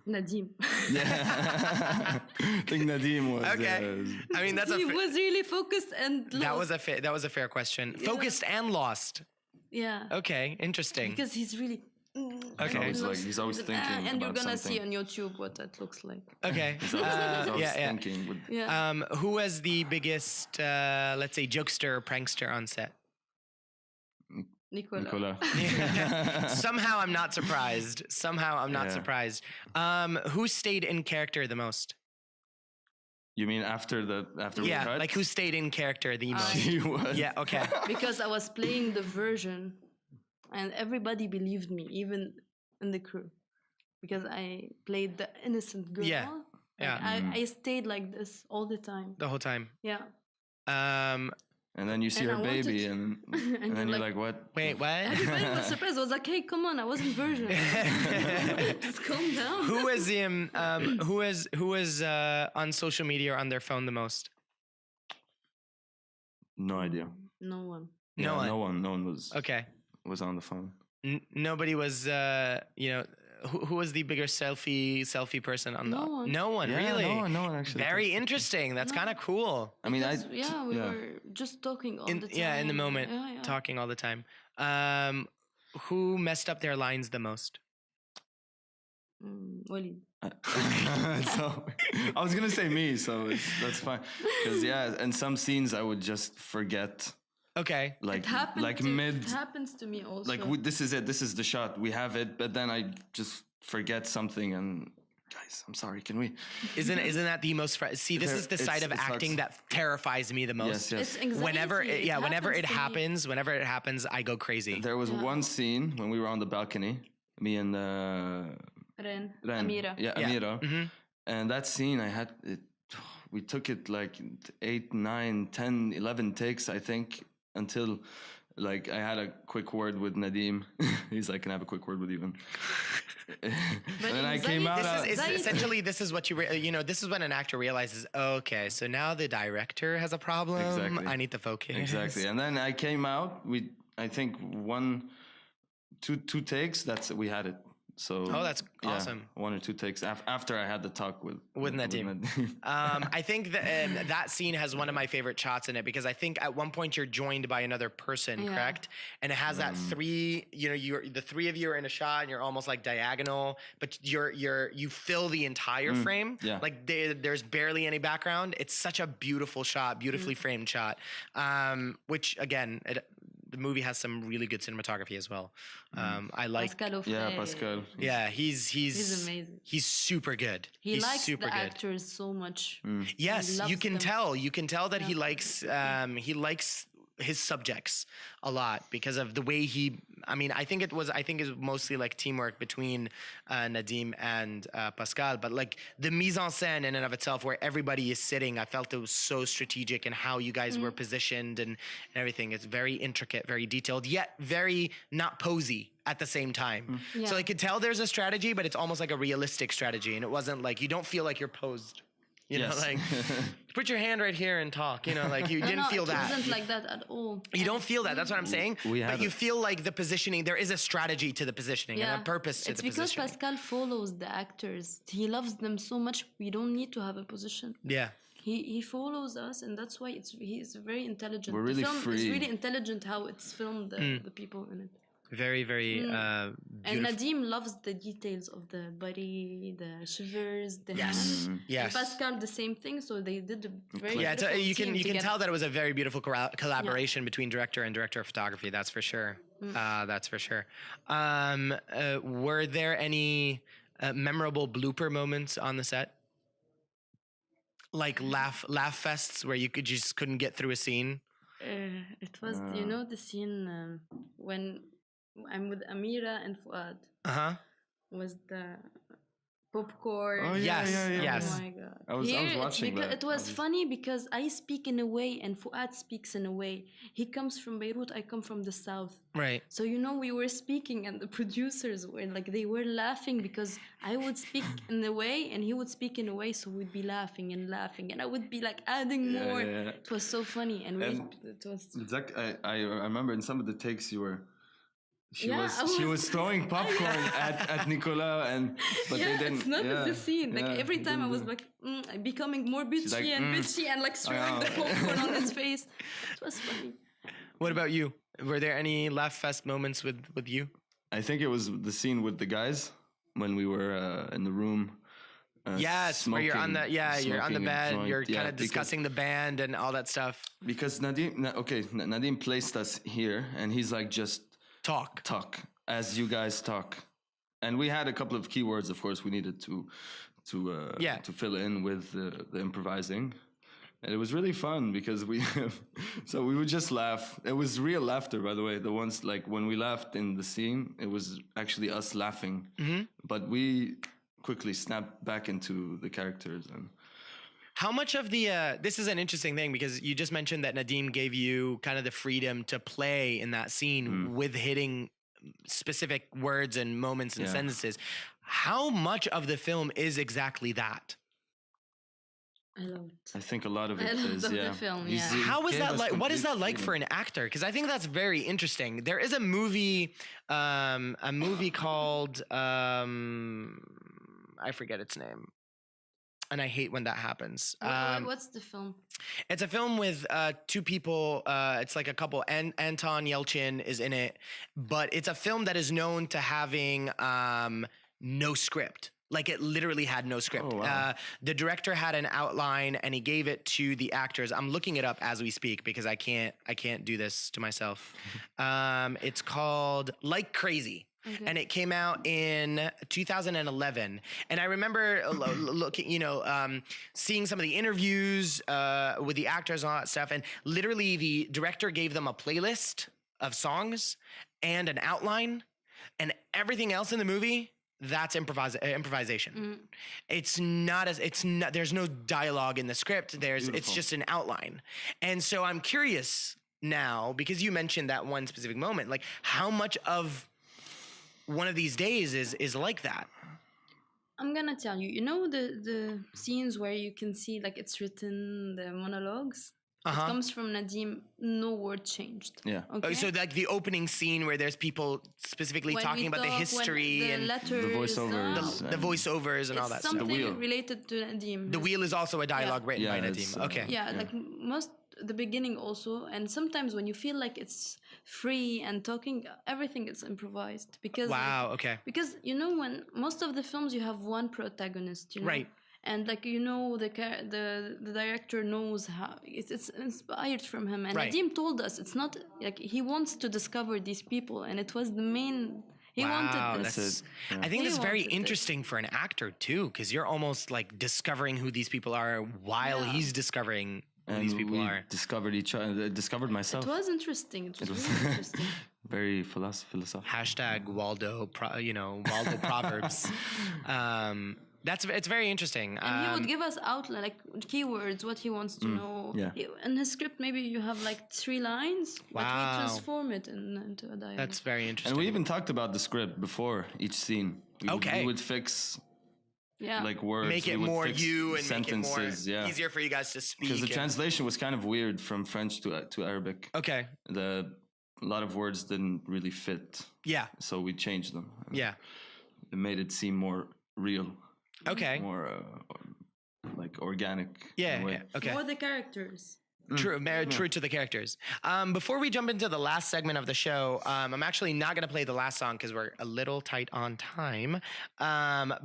S3: Nadim.
S2: Yeah. I think Nadim was.
S1: Okay. I mean, that's
S3: He was really focused and lost.
S1: that was a fair question. Focused and lost.
S3: Yeah.
S1: Okay, interesting.
S3: Because he's really.
S1: Okay.
S2: He's always thinking
S3: and you're
S2: about
S3: gonna
S2: something.
S3: see on YouTube what that looks like.
S1: Okay.
S2: He's always
S1: yeah.
S2: thinking. With,
S3: Yeah.
S1: Who was the biggest, let's say, jokester or prankster on set?
S3: Nicola.
S1: Somehow I'm not surprised.
S2: Yeah.
S1: Surprised. Who stayed in character the most?
S2: You mean after we
S1: Yeah,
S2: cut?
S1: like who stayed in character the most?
S2: He was.
S1: Yeah, okay.
S3: Because I was playing the version and everybody believed me, even in the crew. Because I played the innocent girl.
S1: Yeah,
S3: Like,
S1: yeah.
S3: I stayed like this all the time.
S1: The whole time.
S3: Yeah.
S2: And then you see
S3: And
S2: her
S3: I wanted
S2: baby,
S3: to-
S2: and
S3: and
S2: then you're like, what?
S1: Wait, what?
S3: Everybody was surprised. I was like, hey, come on, I wasn't virgin. Just calm down.
S1: who was on social media or on their phone the most?
S2: No idea.
S3: No one.
S1: No one.
S2: No one was
S1: Okay.
S2: was on the phone.
S1: Nobody was. Who was the bigger selfie person on the?
S3: No one.
S1: No one,
S2: Yeah,
S1: really.
S2: no one actually.
S1: Very interesting. That's
S3: No.
S1: kind of cool.
S2: I mean,
S3: Because, we were just talking all the time.
S1: Yeah, in the moment,
S3: Yeah.
S1: talking all the time. Who messed up their lines the most?
S3: Walid.
S2: So I was gonna say me, so that's fine. Because and some scenes I would just forget,
S1: Okay.
S2: like
S3: It happens to me also.
S2: like this is it, this is the shot, we have it, but then I just forget something, and guys, I'm sorry, can we?
S1: Isn't that the most? See, this is the side of
S2: it
S1: acting
S2: sucks.
S1: that terrifies me the most.
S2: Yes.
S3: It's anxiety.
S1: Whenever it
S3: to me.
S1: whenever it happens, I go crazy.
S2: There was one scene when we were on the balcony, me and
S3: Ren.
S2: Ren.
S3: Amira.
S2: Yeah,
S1: Yeah.
S2: Amira.
S1: Mhm.
S2: And that scene, we took it like 8, 9, 10, 11 takes, I think, until like I had a quick word with Nadim. He's like, can I have a quick word with you? And then I came out.
S1: Essentially, this is what this is when an actor realizes, okay, so now the director has a problem.
S2: Exactly.
S1: I need to focus.
S2: Exactly. And then I came out. I think two takes. We had it. So
S1: that's awesome.
S2: 1 or 2 takes after I had the talk with
S1: Nadim. I think that scene has one of my favorite shots in it, because I think at one point you're joined by another person,
S3: Yeah.
S1: correct? And it has that three. You're the three of you are in a shot, and you're almost like diagonal, but you fill the entire frame.
S2: Yeah.
S1: Like there's barely any background. It's such a beautiful shot, beautifully framed shot. Which again, the movie has some really good cinematography as well. I like.
S3: Pascal Offray.
S2: Yeah, Pascal.
S1: Yeah, he's
S3: amazing.
S1: He's super good.
S3: He
S1: he's
S3: likes
S1: super
S3: the
S1: good.
S3: actors so much.
S1: Yes,
S3: He
S1: you
S3: loves
S1: can
S3: them.
S1: tell. You can tell that he
S3: Yeah.
S1: likes his subjects a lot because of the way he. I mean, I think it was mostly like teamwork between Nadim and Pascal, but like the mise en scène in and of itself, where everybody is sitting, I felt it was so strategic, and how you guys were positioned and everything. It's very intricate, very detailed, yet very not posy at the same time.
S3: Yeah.
S1: So I could tell there's a strategy, but it's almost like a realistic strategy, and it wasn't like you don't feel like you're posed. You know, like put your hand right here and talk. You know, like you didn't feel
S3: it
S1: that.
S3: wasn't like that at all.
S1: You don't feel that. That's what I'm saying. But you feel like the positioning. There is a strategy to the positioning and a purpose to
S3: it's
S1: the
S3: because
S1: positioning.
S3: Pascal follows the actors. He loves them so much. We don't need to have a position.
S1: Yeah.
S3: He follows us, and that's why he's very intelligent.
S2: We're really
S3: the film
S2: free.
S3: is really intelligent how it's filmed. The people in it.
S1: Very, very
S3: And
S1: beautiful.
S3: Nadim loves the details of the body, the shivers, the
S1: Yes.
S3: hand.
S1: Yes.
S3: And Pascal the same thing. So they did a very
S1: Yeah,
S3: beautiful
S1: you can
S3: team
S1: tell
S3: together.
S1: that it was a very beautiful collaboration between director and director of photography. That's for sure. That's for sure. Were there any memorable blooper moments on the set? Like laugh fests where you just couldn't get through a scene?
S3: It was the scene when I'm with Amira and Fuad.
S1: Uh huh.
S3: Was the popcorn.
S2: Oh, yeah,
S1: Yes,
S2: yeah, yeah,
S1: yes.
S3: Oh my god!
S2: I was
S3: Here, it's
S2: watching
S3: because
S2: that.
S3: it was funny because I speak in a way and Fuad speaks in a way. He comes from Beirut, I come from the south.
S1: Right.
S3: So we were speaking and the producers were like they were laughing because I would speak in a way and he would speak in a way, so we'd be laughing and I would be like adding
S2: Yeah,
S3: more.
S2: yeah, yeah.
S3: It was so funny and it was
S2: I remember in some of the takes you were. She
S3: Yeah,
S2: was
S3: I
S2: she
S3: was-
S2: was throwing popcorn at Nicolas but
S3: yeah,
S2: they didn't.
S3: it's not
S2: yeah,
S3: the scene. Like
S2: yeah,
S3: every
S2: they
S3: time I
S2: didn't
S3: was
S2: do it.
S3: like becoming more bitchy
S2: like,
S3: and bitchy and like throwing the
S2: know.
S3: popcorn on his face. It was funny.
S1: What about you? Were there any laugh fest moments with you?
S2: I think it was the scene with the guys when we were in the room.
S1: Yes, where you're on
S2: smoking-
S1: you're on the
S2: smoking a
S1: bed,
S2: joint.
S1: you're
S2: Yeah,
S1: kind of discussing the band and all that stuff.
S2: because Nadim placed us here, and he's like, just
S1: Talk.
S2: as you guys talk, and we had a couple of keywords, of course, we needed to fill in with the improvising. And it was really fun because so we would just laugh. It was real laughter, by the way. The ones like when we laughed in the scene, it was actually us laughing.
S1: Mm-hmm.
S2: But we quickly snapped back into the characters. And
S1: How much of the this is an interesting thing because you just mentioned that Nadim gave you kind of the freedom to play in that scene with hitting specific words and moments and sentences. How much of the film is exactly that?
S3: I love it.
S2: I think a lot of
S3: I
S2: it
S3: love
S2: is,
S3: the film,
S2: He's-
S3: yeah.
S2: he
S1: How is
S2: gave
S1: that
S2: us
S1: like? What is
S2: complete
S1: that like
S2: freedom.
S1: for an actor? Because I think that's very interesting. There is a movie called I forget its name, and I hate when that happens.
S3: What's the film?
S1: It's a film with two people. It's like a couple. Anton Yelchin is in it, but it's a film that is known to having no script. Like it literally had no script.
S2: Oh, wow.
S1: The director had an outline and he gave it to the actors. I'm looking it up as we speak because I can't do this to myself. It's called Like Crazy.
S3: Okay.
S1: And it came out in 2011. And I remember looking, seeing some of the interviews with the actors and all that stuff. And literally the director gave them a playlist of songs and an outline, and everything else in the movie, that's improvisation. There's no dialogue in the script. It's
S2: Beautiful.
S1: just an outline. And so I'm curious now, because you mentioned that one specific moment, like how much of one of these days is like that?
S3: I'm gonna tell you. You know the scenes where you can see like it's written the monologues. It comes from Nadim. No word changed.
S2: Yeah.
S3: Okay.
S1: So like the opening scene where there's people specifically
S3: When
S1: talking
S3: we
S1: about the
S3: talk, when
S1: history
S3: the
S1: and
S3: letters,
S2: voiceovers.
S1: the voiceovers and all that
S3: it's
S1: stuff.
S3: something
S2: wheel.
S3: related to Nadim.
S1: The wheel is also a dialogue written by
S2: Yeah, it's,
S1: Nadim. Okay.
S3: Yeah, like most the beginning also, and sometimes when you feel like it's free and talking, everything is improvised because
S1: Wow. Okay.
S3: because when most of the films you have one protagonist,
S1: Right.
S3: and like the director knows how it's inspired from him, and
S1: Right.
S3: Nadim told us it's not like he wants to discover these people, and it was the main. He wanted this.
S2: That's it. Yeah.
S1: I think
S3: He
S1: that's very
S3: wanted this.
S1: interesting for an actor too, because you're almost like discovering who these people are while
S3: Yeah.
S1: he's discovering who
S2: And
S1: these people
S2: we
S1: are.
S2: discovered each other, discovered myself.
S3: It was interesting. It was really interesting.
S2: Very philosophical.
S1: Hashtag Waldo, Waldo Proverbs. It's very interesing.
S3: And he would give us outline, like keywords, what he wants to know.
S2: yeah.
S3: In his script, maybe you have like 3 lines, but
S1: Wow.
S3: we transform it into a dialogue.
S1: That's very interesting.
S2: And we even talked about the script before each scene. We would fix
S3: yeah.
S2: like words.
S1: make it
S2: we would
S1: more
S2: fix
S1: you and
S2: sentences.
S1: make it more easier for you guys to speak.
S2: Because the
S1: and-
S2: translation was kind of weird from French to Arabic.
S1: Okay.
S2: A lot of words didn't really fit,
S1: Yeah.
S2: so we changed them.
S1: Yeah.
S2: It made it seem more real,
S1: Okay.
S2: more like organic. in a
S1: Yeah.
S2: way.
S1: Yeah. Okay.
S3: For the characters.
S1: True, true to the characters. Before we jump into the last segment of the show, I'm actually not going to play the last song because we're a little tight on time.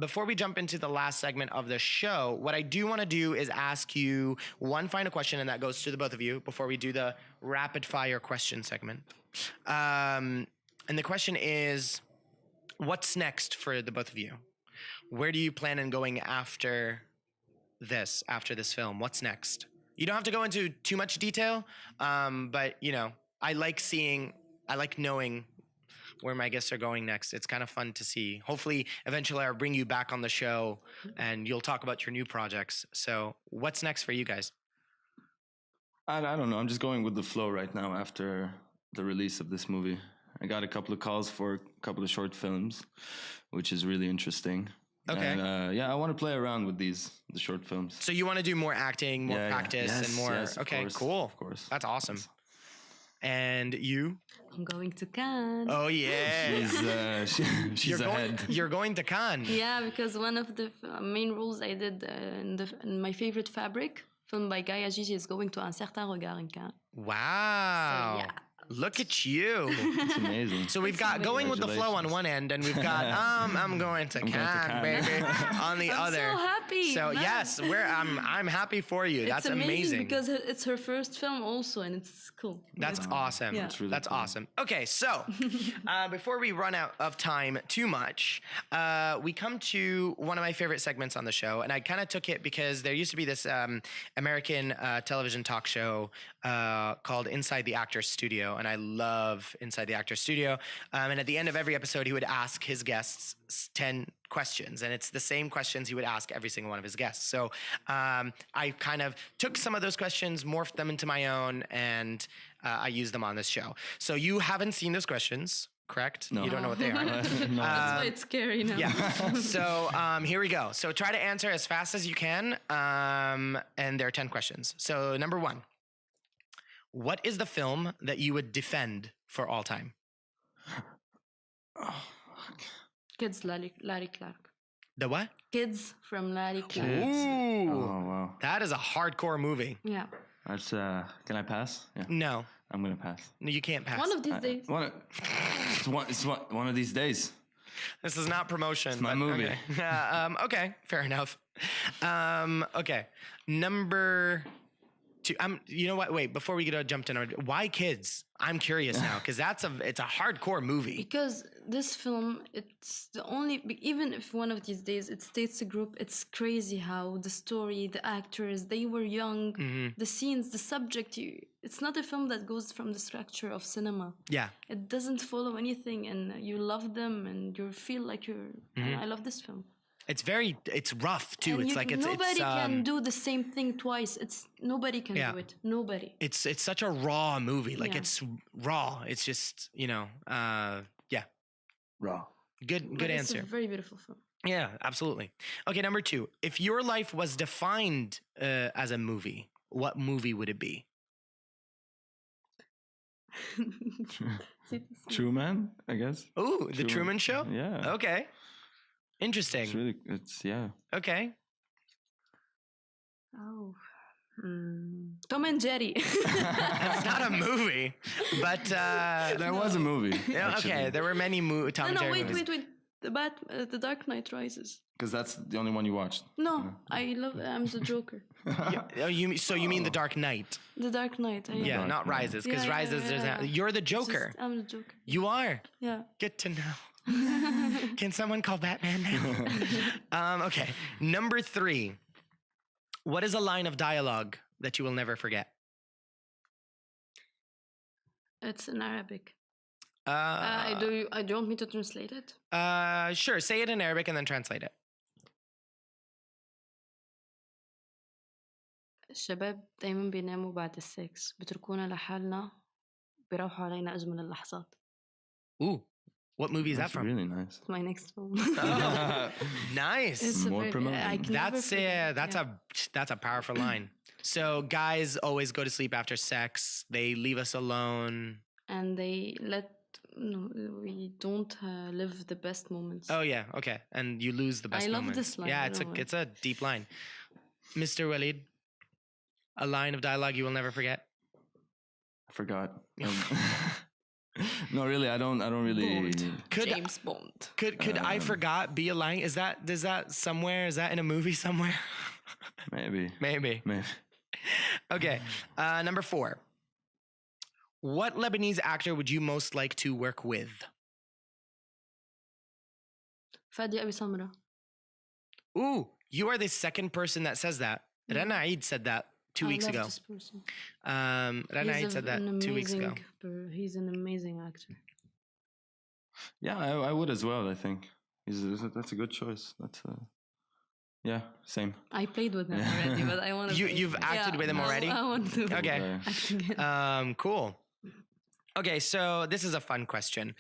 S1: Before we jump into the last segment of the show, what I do want to do is ask you one final question, and that goes to the both of you before we do the rapid fire question segment. And the question is, what's next for the both of you? Where do you plan on going after this film? What's next? You don't have to go into too much detail, but I like knowing where my guests are going next. It's kind of fun to see. Hopefully, eventually, I'll bring you back on the show and you'll talk about your new projects. So, what's next for you guys?
S2: I don't know. I'm just going with the flow right now after the release of this movie. I got a couple of calls for a couple of short films, which is really interesting.
S1: Okay.
S2: And, yeah, I want to play around with the short films.
S1: So you want to do more acting, more practice,
S2: Yes,
S1: and more.
S2: yes, of
S1: Okay,
S2: course,
S1: cool.
S2: Of course.
S1: That's awesome.
S2: Yes.
S1: And you?
S3: I'm going to Cannes.
S1: Oh yeah.
S2: She's ahead.
S1: You're going to Cannes.
S3: Yeah, because one of the main roles I did in my favorite fabric, filmed by Gaia Gigi, is going to Un Certain Regard in Cannes.
S1: Wow.
S3: So, yeah.
S1: Look at you.
S2: It's amazing.
S1: So we've got going with the flow on one end, and we've got I'm going to Cannes, baby, on the other.
S3: I'm so happy.
S1: So
S3: man.
S1: yes, I'm happy for you. That's
S3: it's amazing because
S1: amazing.
S3: it's her first film also, and it's cool.
S1: That's awesome.
S3: Yeah.
S2: That's really
S1: That's
S2: cool.
S1: awesome. Okay, so before we run out of time too much, we come to one of my favorite segments on the show, and I kind of took it because there used to be this American television talk show called Inside the Actor's Studio, and I love Inside the Actor's Studio. And at the end of every episode, he would ask his guests 10 questions, and it's the same questions he would ask every single one of his guests. So I kind of took some of those questions, morphed them into my own, and I used them on this show. So you haven't seen those questions, correct?
S2: No.
S1: You don't know what they are.
S2: No.
S3: That's why it's scary now.
S1: Yeah. So here we go. So try to answer as fast as you can. And there are 10 questions. So number 1, what is the film that you would defend for all time?
S3: Kids, Larry Clark.
S1: The what?
S3: Kids from Larry Clark.
S1: Ooh.
S2: Oh wow.
S1: That is a hardcore movie.
S3: Yeah.
S2: That's can I pass? Yeah.
S1: No,
S2: I'm gonna pass.
S1: you can't pass.
S3: One of these days.
S2: One of these days.
S1: This is not promotion.
S2: my
S1: but
S2: movie.
S1: Okay. Okay, fair enough. Okay, number 2. You know what? Wait, before we get jumped in, why Kids? I'm curious now because it's a hardcore movie.
S3: Because this film, it's the only, even if one of these days it states a group, it's crazy how the story, the actors, they were young, the scenes, the subject, it's not a film that goes from the structure of cinema.
S1: Yeah.
S3: It doesn't follow anything, and you love them, and you feel like I love this film.
S1: It's rough too.
S3: And
S1: It's like it's
S3: nobody can do the same thing twice. Nobody can do it. Nobody.
S1: It's such a raw movie. Like
S3: Yeah.
S1: it's raw. It's just yeah.
S2: Raw.
S1: Good
S3: But it's
S1: answer.
S3: a very beautiful film.
S1: Yeah, absolutely. Okay, number 2. If your life was defined as a movie, what movie would it be?
S2: True Man, I guess.
S1: Ooh, The Truman Show?
S2: Yeah.
S1: Okay. Interesting.
S2: It's yeah.
S1: Okay.
S3: Oh. Tom and Jerry.
S1: That's not a movie, but
S2: There was a movie.
S1: yeah,
S2: actually.
S1: okay, there were many Tom and Jerry movies.
S3: wait. The Dark Knight Rises.
S2: Because that's the only one you watched.
S3: No, I'm the Joker.
S1: Oh, you mean The Dark Knight?
S3: The Dark Knight.
S1: Yeah,
S2: Dark
S1: not
S2: Knight.
S1: Rises, because
S3: Yeah,
S1: Rises, there's
S3: yeah.
S1: you're the Joker.
S3: I'm the Joker.
S1: You are.
S3: Yeah.
S1: Good to know. Can someone call Batman now? Okay, number 3. What is a line of dialogue that you will never forget?
S3: It's in Arabic. Do you want me to translate it?
S1: Sure. Say it in Arabic and then translate it.
S3: الشباب دايما بيناموا بعد السكس بتركونا لحالنا بيروحوا علينا أجمل اللحظات.
S1: Ooh, what movie is that
S2: That's
S1: from?
S2: really nice.
S3: It's my next film.
S1: Nice.
S3: It's a
S2: More
S3: very-
S2: promotion.
S3: I can never forget,
S1: That's a powerful line. So guys always go to sleep after sex. They leave us alone.
S3: And we don't live the best moments.
S1: Oh yeah, okay. And you lose the best
S3: I love
S1: moments.
S3: this line,
S1: Yeah,
S3: I
S1: it's
S3: know it.
S1: a deep line. Mr. Walid, a line of dialogue you will never forget.
S2: I forgot. No, really, I don't really.
S3: Bond.
S1: Could
S3: James Bond.
S1: could I forgot be a line? Is that somewhere? Is that in a movie somewhere?
S2: Maybe.
S1: Maybe.
S2: Maybe.
S1: Okay. Number 4. What Lebanese actor would you most like to work with?
S3: Fadi Abi Samra.
S1: Ooh, you are the second person that says that. Rana Eid said that 2 weeks
S3: I love
S1: ago.
S3: this person.
S1: Rana Eid said that 2 weeks ago.
S3: He's an amazing actor.
S2: Yeah, I would as well. I think that's a good choice. That's yeah, same.
S3: I played with him already, but I want to.
S1: You've acted with him already?
S3: I want to.
S1: Okay.
S3: act again.
S1: Cool. Okay, so this is a fun question.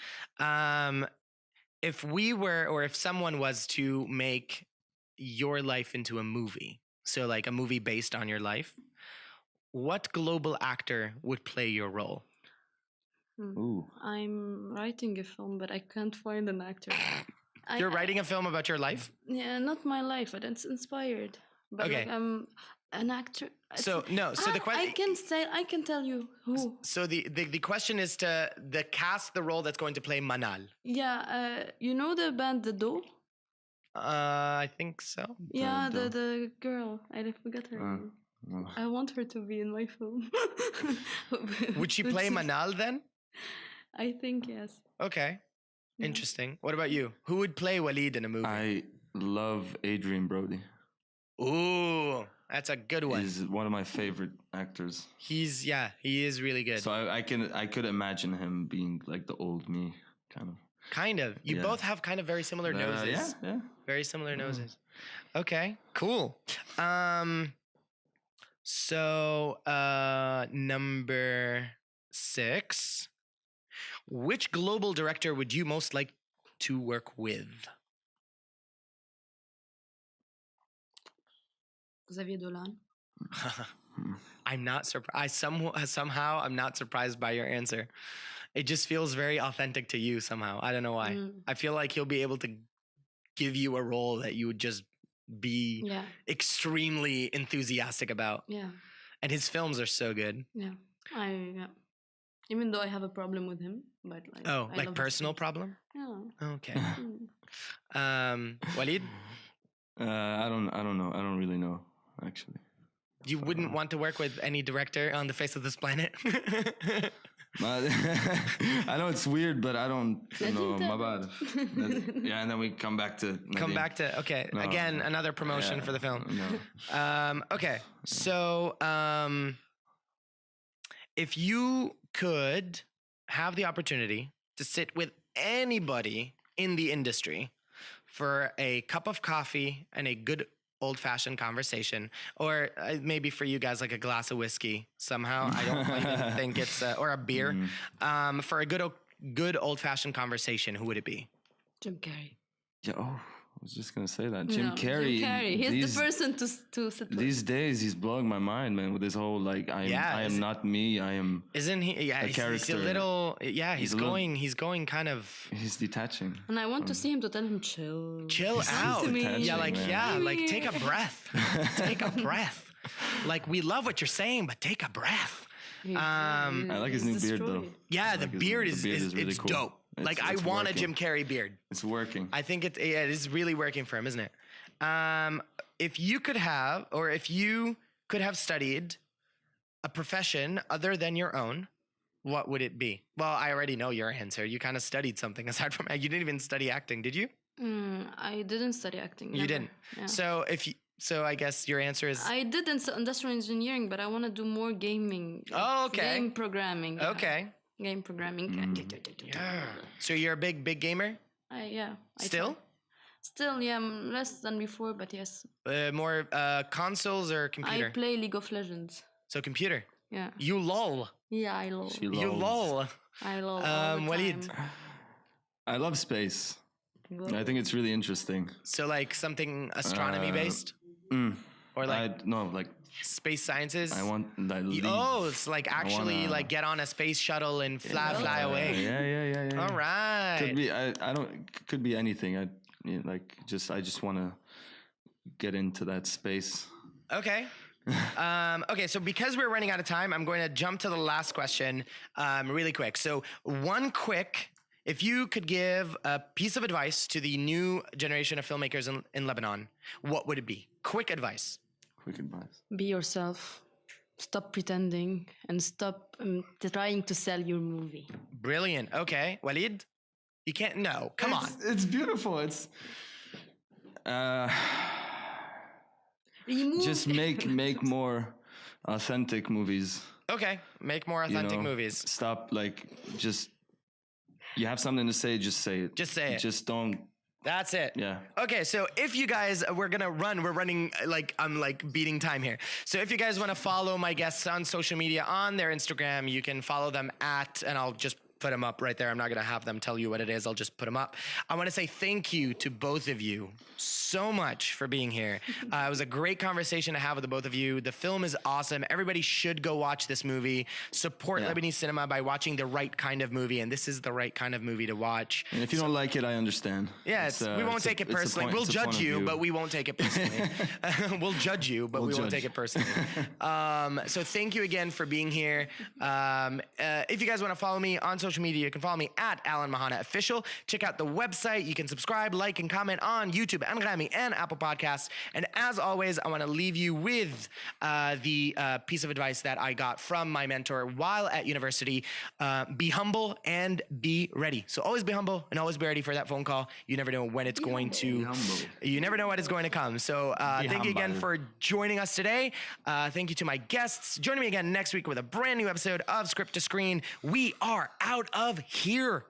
S1: If we were, or if someone was to make your life into a movie, so like a movie based on your life, what global actor would play your role?
S2: Ooh.
S3: I'm writing a film, but I can't find an actor.
S1: You're writing a film about your life?
S3: Yeah, not my life, but it's inspired. But
S1: Okay.
S3: like, I'm an actor.
S1: So no, so the question
S3: I can tell you who.
S1: So the question is to the cast the role that's going to play Manal.
S3: Yeah, you know the band The Do?
S1: I think so.
S3: Yeah, the girl. I forgot her name.
S2: No.
S3: I want her to be in my film.
S1: Would she play Manal then?
S3: I think yes.
S1: Okay.
S3: Yeah.
S1: Interesting. What about you? Who would play Walid in a movie?
S2: I love Adrian Brody.
S1: Ooh, that's a good one.
S2: He's one of my favorite actors.
S1: He is really good.
S2: So I could imagine him being like the old me, kind of.
S1: Kind of. You
S2: Yeah.
S1: both have kind of very similar noses.
S2: Yeah.
S1: Very similar noses. Okay, cool. So number 6. Which global director would you most like to work with?
S3: Xavier Dolan.
S1: I'm not surprised. Somehow I'm not surprised by your answer. It just feels very authentic to you somehow. I don't know why. I feel like he'll be able to give you a role that you would just be extremely enthusiastic about.
S3: Yeah.
S1: And his films are so good.
S3: Yeah. Even though I have a problem with him, but like
S1: Oh,
S3: I
S1: like
S3: love
S1: personal
S3: his
S1: problem?
S3: films.
S1: Okay.
S3: Yeah.
S1: Walid,
S2: I don't know. I don't really know, actually.
S1: you wouldn't want to work with any director on the face of this planet?
S2: I know it's weird, but I don't know.
S3: Legend.
S2: My bad. Yeah, and then we come back to
S1: Okay. Again, another promotion for the film.
S2: No.
S1: Okay. So, if you could have the opportunity to sit with anybody in the industry for a cup of coffee and a good old-fashioned conversation, or maybe for you guys like a glass of whiskey somehow, I don't even think it's or a beer, for a good old-fashioned conversation, who would it be?
S3: Jim Carrey.
S2: Yeah. Oh, I was just gonna say that. Jim Carrey.
S3: Jim Carrey. He's the person to sit with.
S2: These days, he's blowing my mind, man, with his whole like, I am not me. I am.
S1: Isn't he? Yeah, he's a little. Yeah, he's going kind of.
S2: He's detaching.
S3: And I want to see him to tell him chill.
S1: Chill out.
S3: to me.
S1: Yeah, like
S2: man.
S1: like take a breath. Take a breath. Like we love what you're saying, but take a breath.
S2: I like his new beard though.
S1: Yeah, the beard is
S2: really
S1: it's
S2: cool.
S1: dope. Like I
S2: it's
S1: want
S2: working.
S1: a Jim Carrey beard.
S2: It's working.
S1: I think it is really working for him, isn't it? If you could have studied a profession other than your own, what would it be? Well, I already know your answer. You kind of studied something aside from you didn't even study acting, did you?
S3: I didn't study acting.
S1: You
S3: never.
S1: didn't.
S3: Yeah.
S1: So I guess your answer is
S3: I did industrial engineering, but I want to do more gaming.
S1: Oh, okay.
S3: Game programming. Yeah.
S1: Okay.
S3: Game programming.
S1: Yeah. So you're a big gamer?
S3: Yeah.
S1: Still?
S3: Still, yeah, less than before, but yes.
S1: More consoles or computer?
S3: I play League of Legends.
S1: So computer.
S3: Yeah.
S1: You lol.
S3: Yeah, I lol.
S1: You lol.
S3: I lol. All the
S1: Walid.
S3: time.
S2: I love space. I think it's really interesting.
S1: So like something astronomy based? Or like
S2: like
S1: space sciences?
S2: I want that.
S1: It's like actually like get on a space shuttle and fly away.
S2: Yeah.
S1: All right.
S2: Could be. Could be anything. I just want to get into that space.
S1: Okay. Okay, so because we're running out of time, I'm going to jump to the last question really quick. So if you could give a piece of advice to the new generation of filmmakers in Lebanon, what would it be? Quick advice.
S2: Quick advice.
S3: Be yourself. Stop pretending and stop trying to sell your movie.
S1: Brilliant. Okay, Walid? You can't, no, come on.
S2: It's beautiful. It's just make more authentic movies.
S1: Okay, make more authentic movies.
S2: Stop like just You have something to say, just say it.
S1: Just say it.
S2: Just don't.
S1: That's it.
S2: Yeah.
S1: Okay, so if you guys, we're running like I'm like beating time here. So if you guys want to follow my guests on social media on their Instagram, you can follow them at, and I'll just put them up right there. I'm not going to have them tell you what it is. I'll just put them up. I want to say thank you to both of you so much for being here. It was a great conversation to have with the both of you. The film is awesome. Everybody should go watch this movie. Support Lebanese cinema by watching the right kind of movie, and this is the right kind of movie to watch.
S2: And if you don't like it, I understand.
S1: Yeah, we won't take it personally. We'll judge you, but we won't take it personally. We'll judge you, but we won't take it personally. So thank you again for being here. If you guys want to follow me on social media, you can follow me at Alan Mehanna Official. Check out the website. You can subscribe, like, and comment on YouTube, Anghami, and Apple Podcasts. And as always, I want to leave you with the piece of advice that I got from my mentor while at university. Be humble and be ready. So always be humble and always be ready for that phone call. You never know when it's going to. You never know when it's going to come. So thank you again for joining us today. Thank you to my guests. Joining me again next week with a brand new episode of Script to Screen. We are out of here.